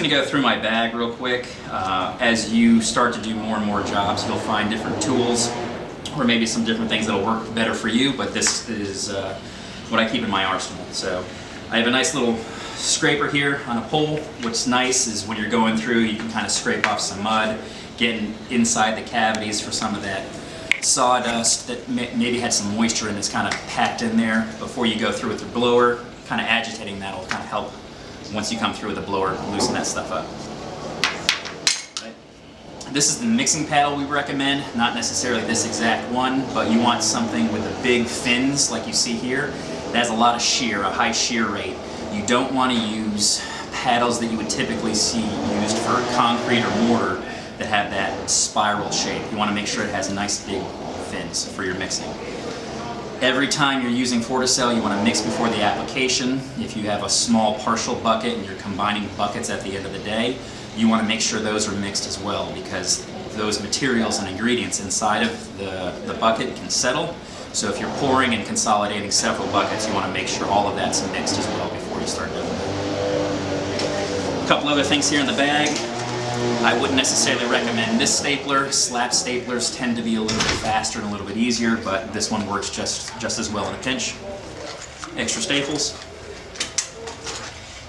going to go through my bag real quick. As you start to do more and more jobs, you'll find different tools or maybe some different things that'll work better for you, but this is what I keep in my arsenal. So I have a nice little scraper here on a pole. What's nice is when you're going through, you can kind of scrape off some mud, getting inside the cavities for some of that sawdust that maybe had some moisture and it's kind of packed in there. Before you go through with your blower, kind of agitating that will kind of help once you come through with the blower, loosen that stuff up. Right. This is the mixing paddle we recommend, not necessarily this exact one, but you want something with the big fins like you see here that has a lot of shear, a high shear rate. You don't want to use paddles that you would typically see used for concrete or mortar that have that spiral shape. You want to make sure it has nice big fins for your mixing. Every time you're using FortiCel, you want to mix before the application. If you have a small partial bucket and you're combining buckets at the end of the day, you want to make sure those are mixed as well, because those materials and ingredients inside of the bucket can settle. So if you're pouring and consolidating several buckets, you want to make sure all of that's mixed as well before you start doing it. A couple other things here in the bag. I wouldn't necessarily recommend this stapler. Slap staplers tend to be a little bit faster and a little bit easier, but this one works just as well in a pinch. Extra staples.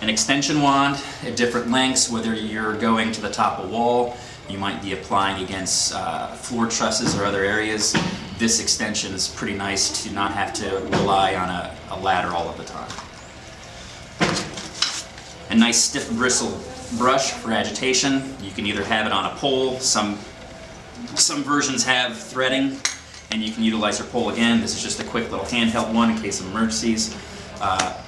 An extension wand at different lengths, whether you're going to the top of a wall, you might be applying against floor trusses or other areas. This extension is pretty nice to not have to rely on a ladder all of the time. A nice stiff bristle brush for agitation. You can either have it on a pole, some versions have threading, and you can utilize your pole again. This is just a quick little handheld one in case of emergencies.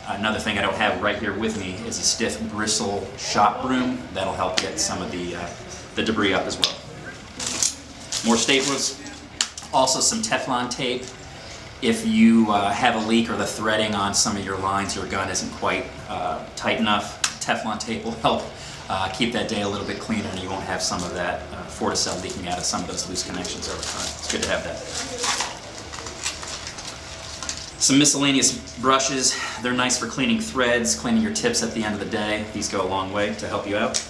Another thing I don't have right here with me is a stiff bristle shop broom. That'll help get some of the debris up as well. More staplers. Also some Teflon tape. If you have a leak or the threading on some of your lines, your gun isn't quite tight enough, Teflon tape will help keep that day a little bit cleaner, and you won't have some of that FortiCel leaking out of some of those loose connections over time. It's good to have that. Some miscellaneous brushes. They're nice for cleaning threads, cleaning your tips at the end of the day. These go a long way to help you out.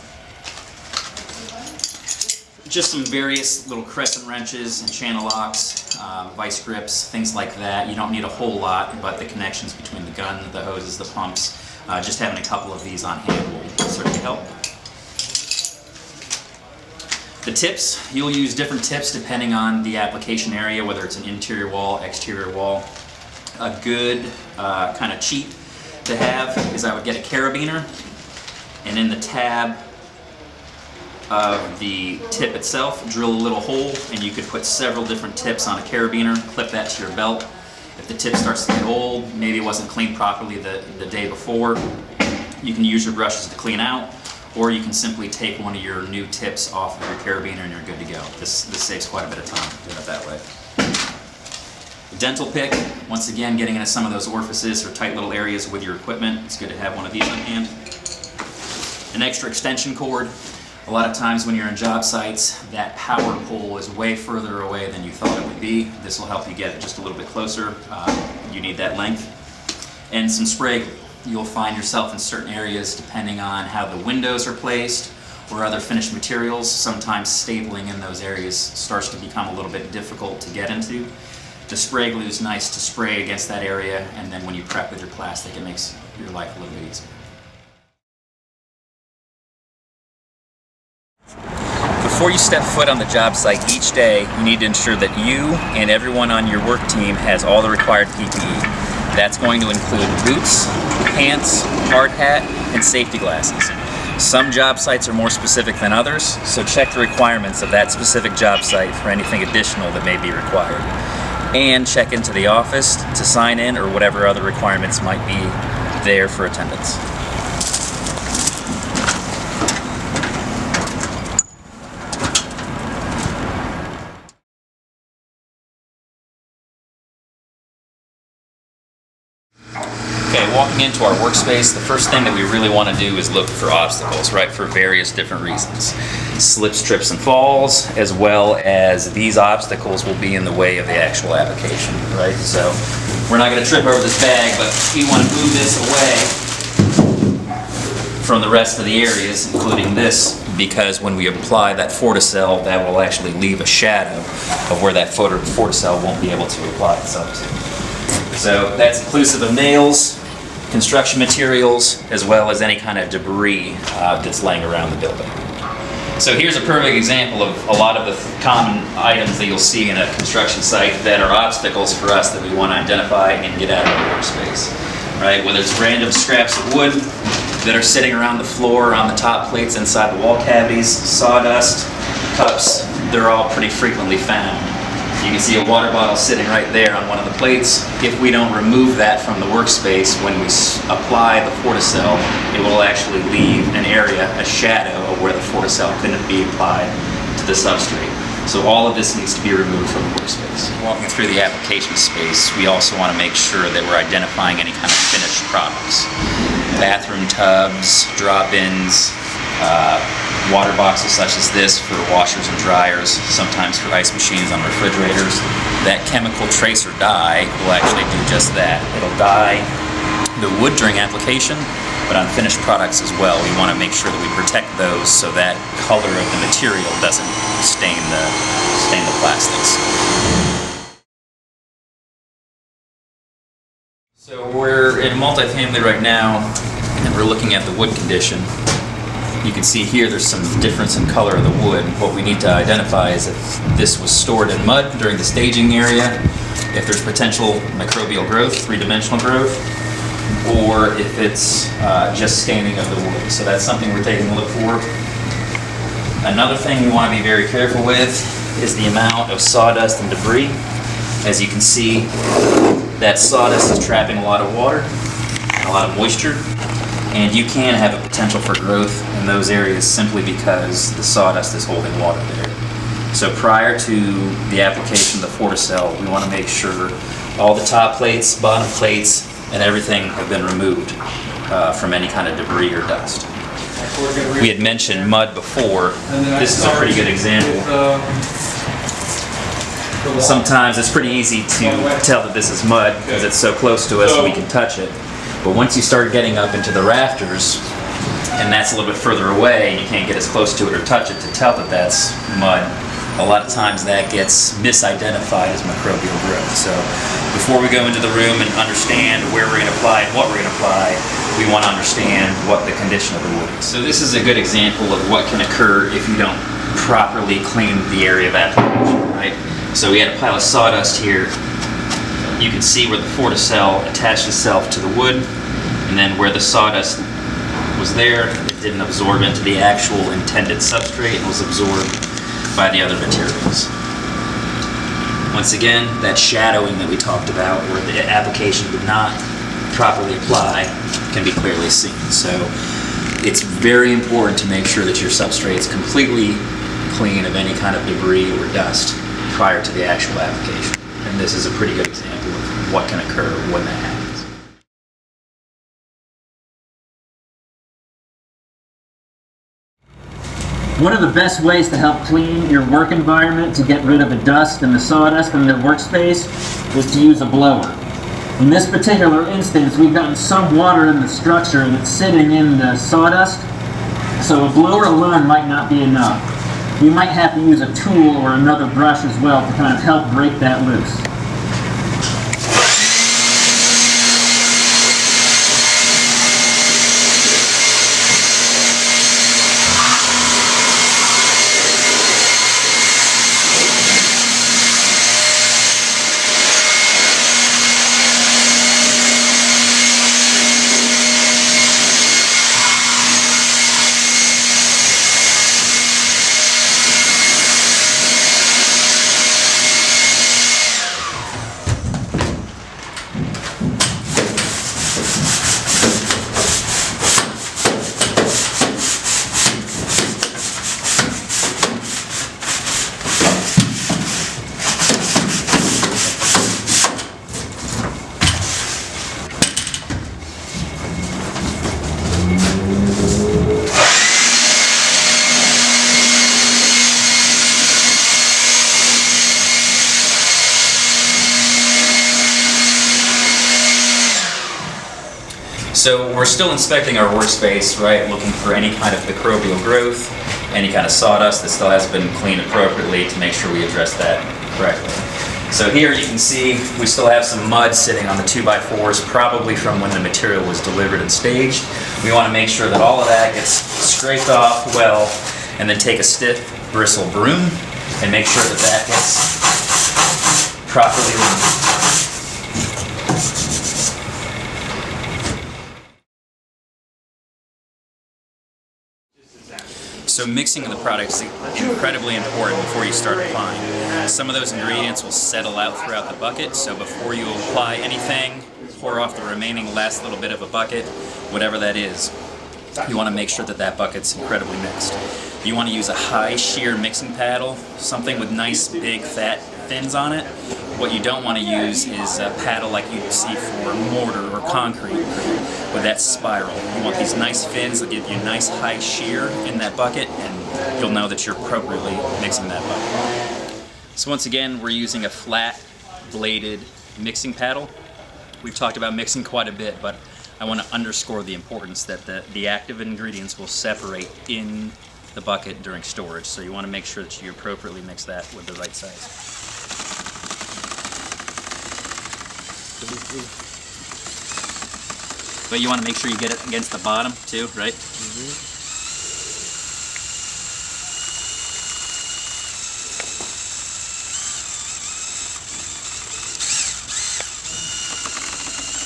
Just some various little crescent wrenches and channel locks, vice grips, things like that. You don't need a whole lot, but the connections between the gun, the hoses, the pumps, just having a couple of these on hand will certainly help. The tips, you'll use different tips depending on the application area, whether it's an interior wall, exterior wall. A good kind of cheat to have is I would get a carabiner, and in the tab of the tip itself, drill a little hole, and you could put several different tips on a carabiner, clip that to your belt. If the tip starts to get old, maybe it wasn't cleaned properly the day before, you can use your brushes to clean out, or you can simply take one of your new tips off of your carabiner and you're good to go. This saves quite a bit of time doing it that way. Dental pick, once again, getting into some of those orifices or tight little areas with your equipment. It's good to have one of these on hand. An extra extension cord. A lot of times when you're in job sites, that power pole is way further away than you thought it would be. This will help you get it just a little bit closer. You need that length. And some spray glue. You'll find yourself in certain areas, depending on how the windows are placed or other finished materials, sometimes stapling in those areas starts to become a little bit difficult to get into. The spray glue is nice to spray against that area, and then when you prep with your plastic, it makes your life a little bit easier. Before you step foot on the job site each day, you need to ensure that you and everyone on your work team has all the required PPE. That's going to include boots, pants, hard hat, and safety glasses. Some job sites are more specific than others, so check the requirements of that specific job site for anything additional that may be required. And check into the office to sign in or whatever other requirements might be there for attendance. Okay, walking into our workspace, the first thing that we really want to do is look for obstacles, right, for various different reasons. Slips, trips, and falls, as well as these obstacles will be in the way of the actual application, right? So we're not going to trip over this bag, but we want to move this away from the rest of the areas, including this, because when we apply that FortiCel, that will actually leave a shadow of where that FortiCel won't be able to apply itself to. So that's inclusive of nails, construction materials, as well as any kind of debris that's laying around the building. So here's a perfect example of a lot of the common items that you'll see in a construction site that are obstacles for us that we want to identify and get out of our workspace. Right? Whether it's random scraps of wood that are sitting around the floor, on the top plates, inside the wall cavities, sawdust, cups, they're all pretty frequently found. You can see a water bottle sitting right there on one of the plates. If we don't remove that from the workspace when we apply the FortiCel, it will actually leave an area, a shadow of where the FortiCel couldn't be applied to the substrate. So all of this needs to be removed from the workspace. Walking through the application space, we also want to make sure that we're identifying any kind of finished products. Bathroom tubs, drop-ins, water boxes such as this for washers and dryers, sometimes for ice machines on refrigerators. That chemical tracer dye will actually do just that. It'll dye the wood during application, but on finished products as well. We want to make sure that we protect those so that color of the material doesn't stain the plastics. So we're in multifamily right now, and we're looking at the wood condition. You can see here there's some difference in color of the wood. What we need to identify is if this was stored in mud during the staging area, if there's potential microbial growth, three-dimensional growth, or if it's just staining of the wood. So that's something we're taking a look for. Another thing we want to be very careful with is the amount of sawdust and debris. As you can see, that sawdust is trapping a lot of water and a lot of moisture, and you can have a potential for growth in those areas simply because the sawdust is holding water there. So prior to the application of the FortiCel, we want to make sure all the top plates, bottom plates, and everything have been removed from any kind of debris or dust. We had mentioned mud before. This is a pretty good example. Sometimes it's pretty easy to tell that this is mud because it's so close to us and we can touch it. But once you start getting up into the rafters, and that's a little bit further away, and you can't get as close to it or touch it to tell that that's mud, a lot of times that gets misidentified as microbial growth. So before we go into the room and understand where we're going to apply and what we're going to apply, we want to understand what the condition of the wood is. So this is a good example of what can occur if you don't properly clean the area of application, right? So we had a pile of sawdust here. You can see where the FortiCel attached itself to the wood, and then where the sawdust was there, it didn't absorb into the actual intended substrate and was absorbed by the other materials. Once again, that shadowing that we talked about, where the application did not properly apply, can be clearly seen. So it's very important to make sure that your substrate is completely clean of any kind of debris or dust prior to the actual application. And this is a pretty good example of what can occur when that happens. One of the best ways to help clean your work environment to get rid of the dust and the sawdust in the workspace is to use a blower. In this particular instance, we've gotten some water in the structure that's sitting in the sawdust, so a blower alone might not be enough. You might have to use a tool or another brush as well to kind of help break that loose. So we're still inspecting our workspace, right? Looking for any kind of microbial growth, any kind of sawdust that still hasn't been cleaned appropriately to make sure we address that correctly. So here you can see we still have some mud sitting on the 2x4s, probably from when the material was delivered and staged. We want to make sure that all of that gets scraped off well, and then take a stiff bristle broom and make sure that that gets properly removed. So mixing of the product is incredibly important before you start applying. Some of those ingredients will settle out throughout the bucket, so before you apply anything, pour off the remaining last little bit of a bucket, whatever that is. You want to make sure that that bucket's incredibly mixed. You want to use a high shear mixing paddle, something with nice big fat fins on it. What you don't want to use is a paddle like you see for mortar or concrete with that spiral. You want these nice fins that give you nice high shear in that bucket, and you'll know that you're appropriately mixing that bucket. So once again, we're using a flat bladed mixing paddle. We've talked about mixing quite a bit, but I want to underscore the importance that the active ingredients will separate in the bucket during storage. So you want to make sure that you appropriately mix that with the right size. But you want to make sure you get it against the bottom too, right? Mm-hmm.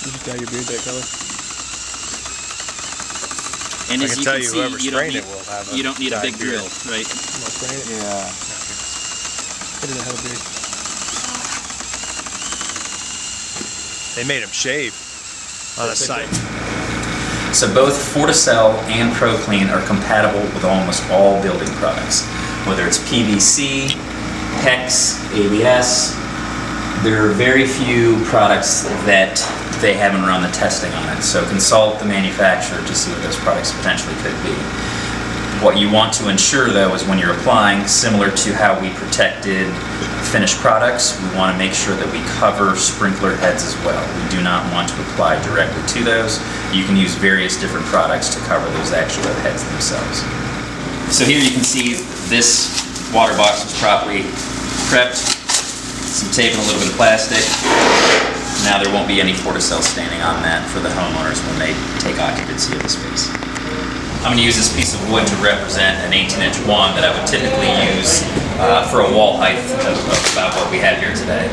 You can dye your beard that color. And I as can you tell can you see, whoever spraying it will have a you don't need a dyed big beard. drill, right? You want spraying it? Yeah. It doesn't have a beard. They made him shave on a site. So both FortiCel and ProClean are compatible with almost all building products. Whether it's PVC, PEX, ABS, there are very few products that they haven't run the testing on it. So consult the manufacturer to see what those products potentially could be. What you want to ensure though is when you're applying, similar to how we protected finished products, we want to make sure that we cover sprinkler heads as well. We do not want to apply directly to those. You can use various different products to cover those actual heads themselves. So here you can see this water box was properly prepped, some tape and a little bit of plastic. Now there won't be any FortiCel staining on that for the homeowners when they take occupancy of the space. I'm going to use this piece of wood to represent an 18-inch wand that I would typically use for a wall height of about what we have here today.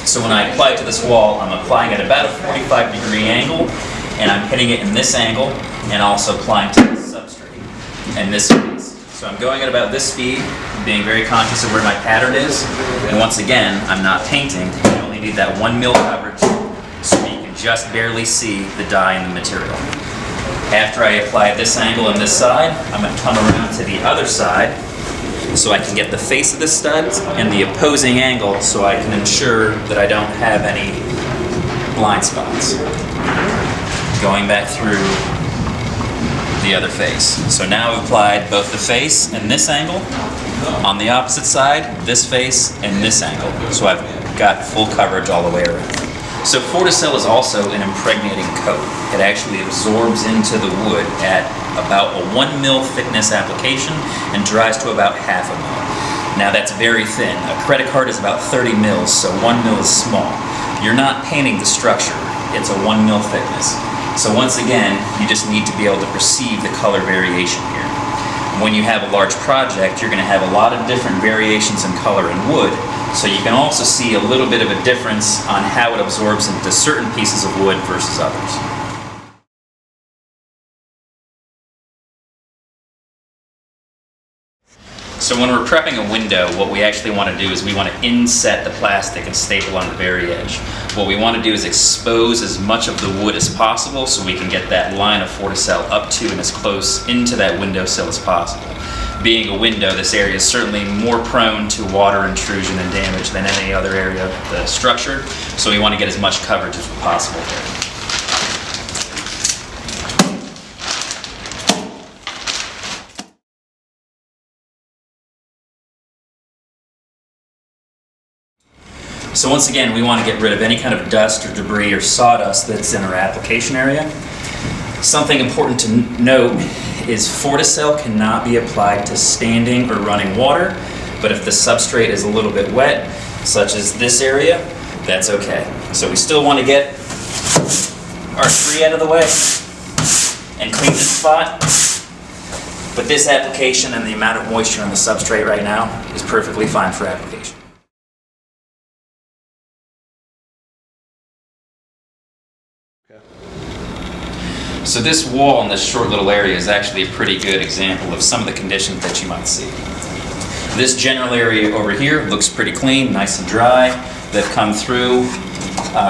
So when I apply it to this wall, I'm applying at about a 45-degree angle, and I'm hitting it in this angle, and also applying to the substrate in this space. So I'm going at about this speed, being very conscious of where my pattern is, and once again, I'm not painting. I only need that 1 mil coverage, so you can just barely see the dye in the material. After I apply this angle on this side, I'm going to come around to the other side so I can get the face of the studs and the opposing angle so I can ensure that I don't have any blind spots. Going back through the other face. So now I've applied both the face and this angle. On the opposite side, this face and this angle. So I've got full coverage all the way around. So FortiCel is also an impregnating coat. It actually absorbs into the wood at about a 1 mil thickness application and dries to about ½ mil. Now that's very thin. A credit card is about 30 mils, so 1 mil is small. You're not painting the structure, it's a 1 mil thickness. So once again, you just need to be able to perceive the color variation here. When you have a large project, you're going to have a lot of different variations in color in wood, so you can also see a little bit of a difference on how it absorbs into certain pieces of wood versus others. So when we're prepping a window, what we actually want to do is we want to inset the plastic and staple on the very edge. What we want to do is expose as much of the wood as possible so we can get that line of FortiCel up to and as close into that windowsill as possible. Being a window, this area is certainly more prone to water intrusion and damage than any other area of the structure, so we want to get as much coverage as possible there. So once again, we want to get rid of any kind of dust or debris or sawdust that's in our application area. Something important to note is FortiCel cannot be applied to standing or running water, but if the substrate is a little bit wet, such as this area, that's okay. So we still want to get our tree out of the way and clean this spot, but this application and the amount of moisture on the substrate right now is perfectly fine for application. So this wall in this short little area is actually a pretty good example of some of the conditions that you might see. This general area over here looks pretty clean, nice and dry. They've come through,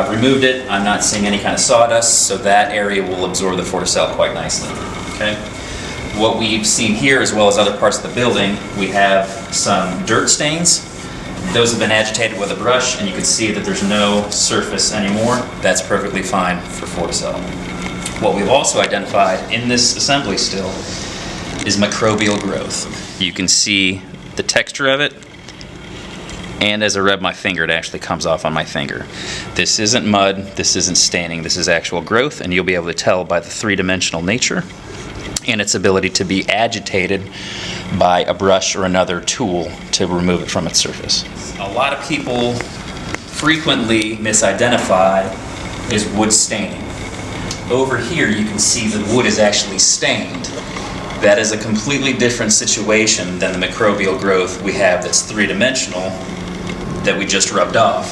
removed it. I'm not seeing any kind of sawdust, so that area will absorb the FortiCel quite nicely. Okay. What we've seen here, as well as other parts of the building, we have some dirt stains. Those have been agitated with a brush, and you can see that there's no surface anymore. That's perfectly fine for FortiCel. What we've also identified in this assembly still is microbial growth. You can see the texture of it, and as I rub my finger, it actually comes off on my finger. This isn't mud, this isn't staining, this is actual growth, and you'll be able to tell by the three-dimensional nature and its ability to be agitated by a brush or another tool to remove it from its surface. A lot of people frequently misidentify as wood staining. Over here you can see the wood is actually stained. That is a completely different situation than the microbial growth we have that's three-dimensional that we just rubbed off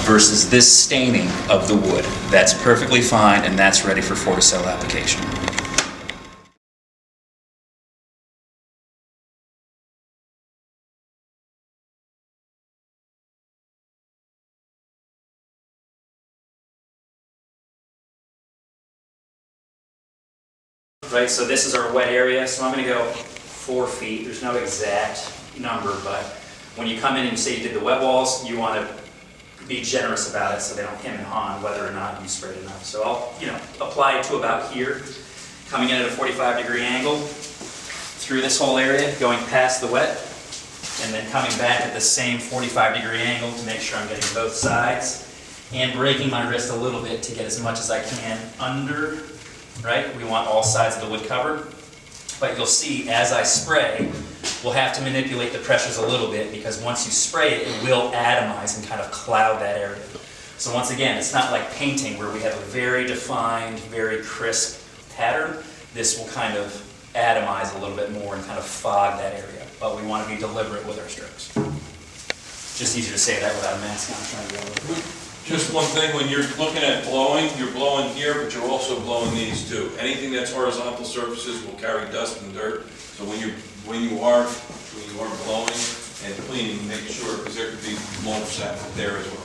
versus this staining of the wood. That's perfectly fine, and that's ready for FortiCel application. Right, so this is our wet area, so I'm going to go 4 feet. There's no exact number, but when you come in and say you did the wet walls, you want to be generous about it so they don't hem and haw whether or not you sprayed enough. So I'll apply it to about here, coming in at a 45-degree angle through this whole area, going past the wet, and then coming back at the same 45-degree angle to make sure I'm getting both sides, and breaking my wrist a little bit to get as much as I can under. Right? We want all sides of the wood covered. But you'll see as I spray, we'll have to manipulate the pressures a little bit because once you spray it, it will atomize and kind of cloud that area. So once again, it's not like painting where we have a very defined, very crisp pattern. This will kind of atomize a little bit more and kind of fog that area. But we want to be deliberate with our strokes. Just easier to say that without a mask on. I'm trying to go a little bit. Just one thing, when you're looking at blowing, you're blowing here, but you're also blowing these too. Anything that's horizontal surfaces will carry dust and dirt. So when you are blowing and cleaning, make sure, because there could be mold set there as well.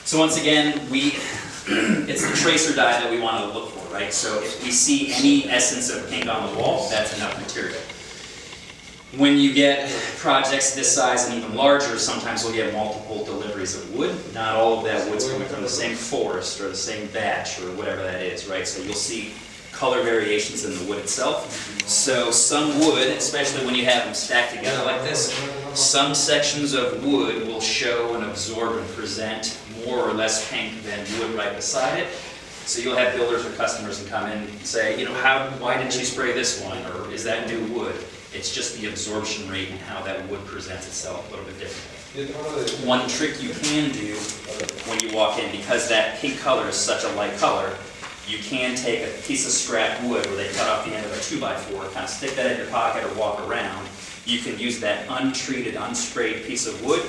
So once again, it's the tracer dye that we want to look for, right? So if we see any essence of pink on the wall, that's enough material. When you get projects this size and even larger, sometimes we'll get multiple deliveries of wood. Not all of that wood's coming from the same forest or the same batch or whatever that is, right? So you'll see color variations in the wood itself. So some wood, especially when you have them stacked together like this, some sections of wood will show and absorb and present more or less pink than wood right beside it. So you'll have builders or customers who come in and say, why didn't you spray this one? Or is that new wood? It's just the absorption rate and how that wood presents itself a little bit differently. One trick you can do when you walk in, because that pink color is such a light color, you can take a piece of scrap wood where they cut off the end of a 2x4, kind of stick that in your pocket or walk around. You can use that untreated, unsprayed piece of wood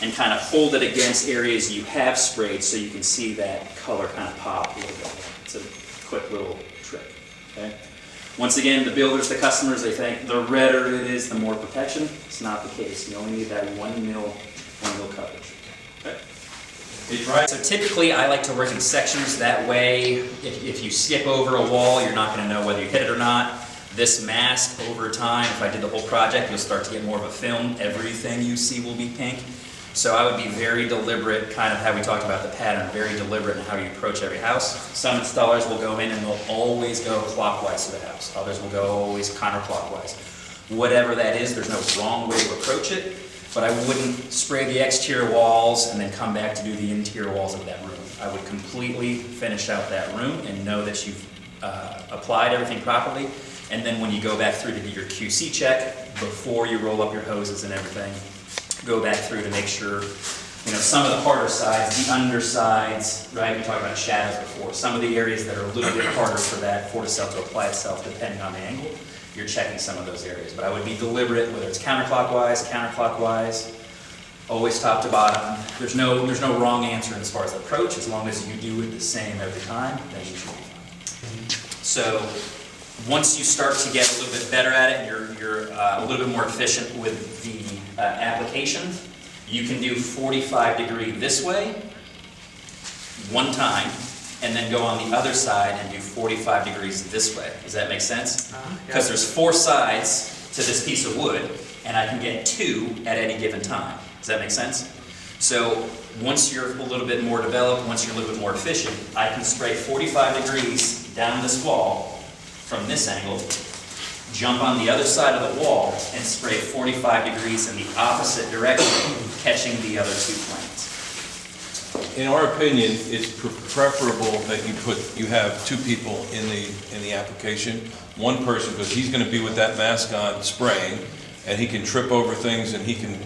and kind of hold it against areas you have sprayed so you can see that color kind of pop a little bit. It's a quick little trick. Okay? Once again, the builders, the customers, they think the redder it is, the more protection. It's not the case. You only need that 1 mil coverage. Okay? So typically, I like to work in sections. That way, if you skip over a wall, you're not going to know whether you hit it or not. This mask, over time, if I did the whole project, you'll start to get more of a film. Everything you see will be pink. So I would be very deliberate, kind of how we talked about the pattern, very deliberate in how you approach every house. Some installers will go in and they'll always go clockwise to the house. Others will go always counterclockwise. Whatever that is, there's no wrong way to approach it, but I wouldn't spray the exterior walls and then come back to do the interior walls of that room. I would completely finish out that room and know that you've applied everything properly. And then when you go back through to do your QC check, before you roll up your hoses and everything, go back through to make sure, some of the harder sides, the undersides, right? We talked about shadows before. Some of the areas that are a little bit harder for that FortiCel to apply itself, depending on the angle, you're checking some of those areas. But I would be deliberate, whether it's counterclockwise, always top to bottom. There's no wrong answer as far as approach. As long as you do it the same every time, then you should be fine. So once you start to get a little bit better at it, and you're a little bit more efficient with the application, you can do 45 degree this way one time, and then go on the other side and do 45 degrees this way. Does that make sense? Because there's 4 sides to this piece of wood, and I can get 2 at any given time. Does that make sense? So once you're a little bit more developed, once you're a little bit more efficient, I can spray 45 degrees down this wall from this angle, jump on the other side of the wall, and spray 45 degrees in the opposite direction, catching the other 2 planes. In our opinion, it's preferable that you have 2 people in the application. One person, because he's going to be with that mask on spraying, and he can trip over things, and he can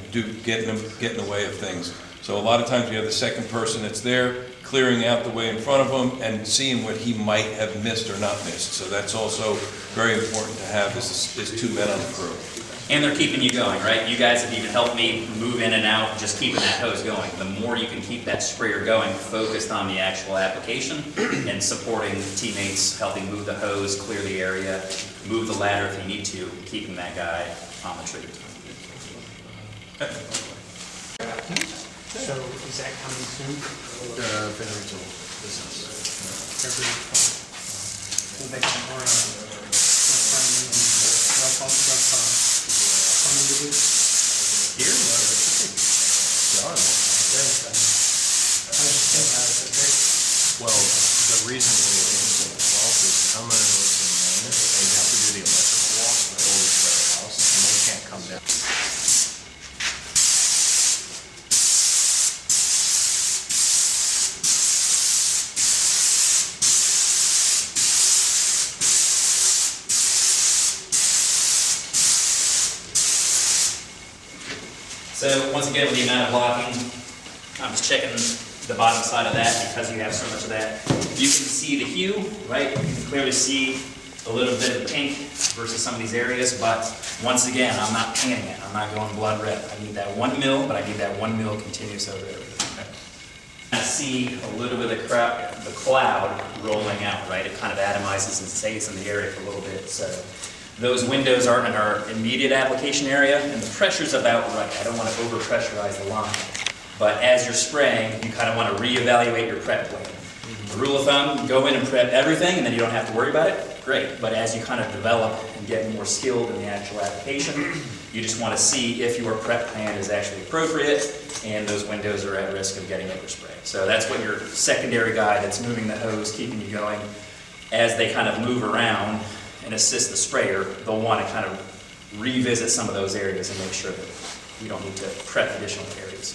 get in the way of things. So a lot of times you have the second person that's there, clearing out the way in front of him and seeing what he might have missed or not missed. So that's also very important to have is 2 men on the crew. And they're keeping you going, right? You guys have even helped me move in and out, just keeping that hose going. The more you can keep that sprayer going, focused on the actual application, and supporting teammates, helping move the hose, clear the area, move the ladder if you need to, keeping that guy on the trigger. So is that coming soon? February 12th. February 12th. We'll make some more friendly and coming to do. Here? I was just thinking, Well, the reason we do the 12th is homeowner lives in Maine, and you have to do the electrical walk always by the house, and they can't come down. So once again, with the amount of blocking, I'm just checking the bottom side of that because you have so much of that. You can see the hue, right? You can clearly see a little bit of the pink versus some of these areas, but once again, I'm not panning it. I'm not going blood red. I need that 1 mil, but I need that 1 mil continuous over everything. I see a little bit of the cloud rolling out, right? It kind of atomizes and stays in the area for a little bit. So those windows aren't in our immediate application area, and the pressure's about right. I don't want to over-pressurize the line. But as you're spraying, you kind of want to reevaluate your prep plan. The rule of thumb, go in and prep everything, and then you don't have to worry about it. Great. But as you kind of develop and get more skilled in the actual application, you just want to see if your prep plan is actually appropriate, and those windows are at risk of getting overspray. So that's what your secondary guy that's moving the hose, keeping you going. As they kind of move around and assist the sprayer, they'll want to kind of revisit some of those areas and make sure that you don't need to prep additional areas.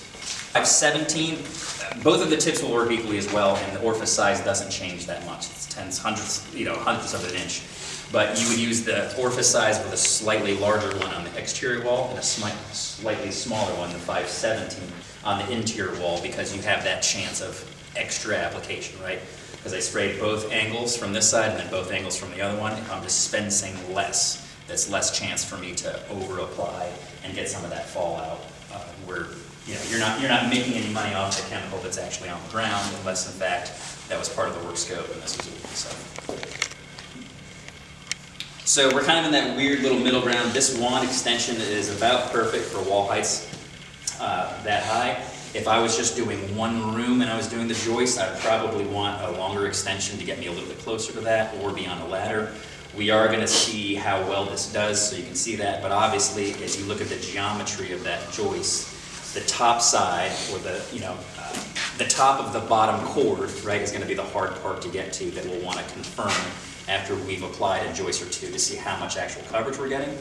517, both of the tips will work equally as well, and the orifice size doesn't change that much. It's tenths, hundredths of an inch. But you would use the orifice size with a slightly larger one on the exterior wall and a slightly smaller one, the 517, on the interior wall, because you have that chance of extra application, right? Because I sprayed both angles from this side and then both angles from the other one. If I'm dispensing less, that's less chance for me to over apply and get some of that fallout where you're not making any money off the chemical that's actually on the ground, unless in fact that was part of the work scope and this was it. So we're kind of in that weird little middle ground. This wand extension is about perfect for wall heights that high. If I was just doing one room and I was doing the joist, I'd probably want a longer extension to get me a little bit closer to that or be on a ladder. We are going to see how well this does, so you can see that, but obviously as you look at the geometry of that joist, the top side, or the top of the bottom cord, right, is going to be the hard part to get to that we'll want to confirm after we've applied a joist or two to see how much actual coverage we're getting.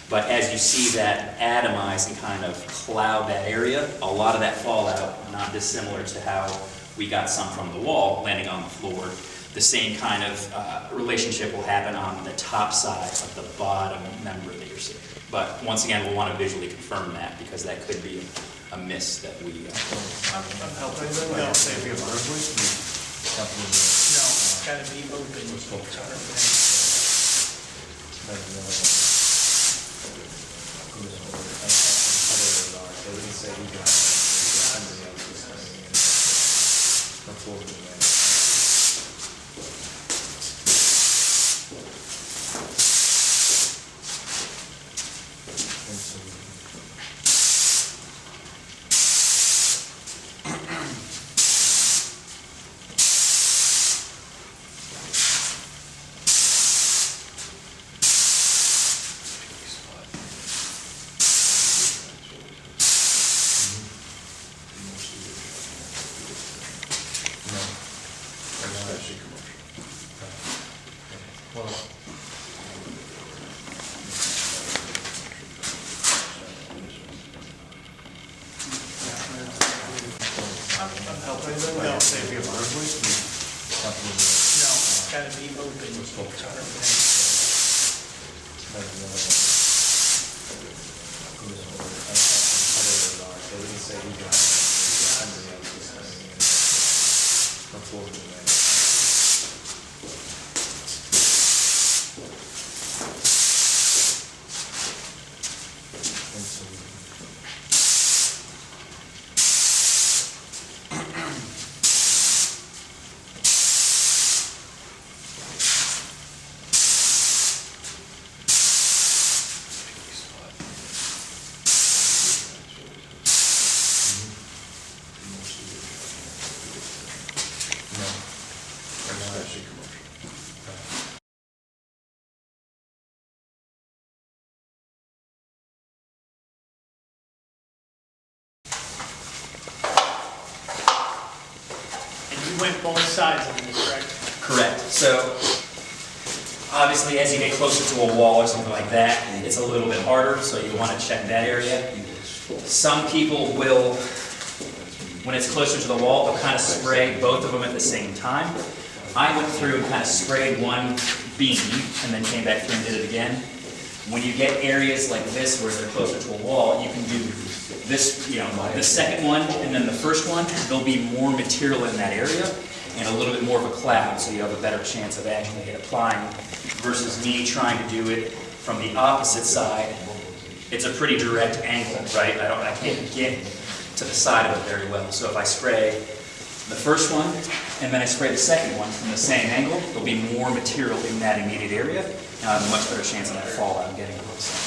But as you see that atomize and kind of cloud that area, a lot of that fallout, not dissimilar to how we got some from the wall landing on the floor, the same kind of relationship will happen on the top side of the bottom member that you're seeing. But once again, we'll want to visually confirm that because that could be a miss that we... I'm helping them, I'll say if you have earthquake, No, it's gotta be open. I'm helping them, I'll say if you have earthquake, No, it's gotta be open. You went both sides of this, correct? Correct. So obviously as you get closer to a wall or something like that, it's a little bit harder, so you want to check that area. Some people will, when it's closer to the wall, they'll kind of spray both of them at the same time. I went through and kind of sprayed one beam and then came back through and did it again. When you get areas like this where they're closer to a wall, you can do this, the second one and then the first one, there'll be more material in that area and a little bit more of a cloud, so you have a better chance of actually applying versus me trying to do it from the opposite side. It's a pretty direct angle, right? I can't get to the side of it very well. So if I spray the first one and then I spray the second one from the same angle, there'll be more material in that immediate area, and I have a much better chance of that fallout getting to the side.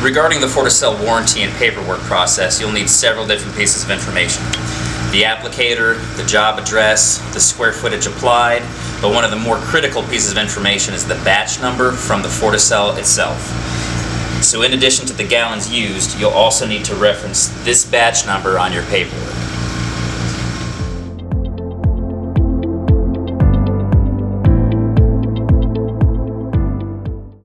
Regarding the FortiCel warranty and paperwork process, you'll need several different pieces of information. The applicator, the job address, the square footage applied, but one of the more critical pieces of information is the batch number from the FortiCel itself. So in addition to the gallons used, you'll also need to reference this batch number on your paperwork.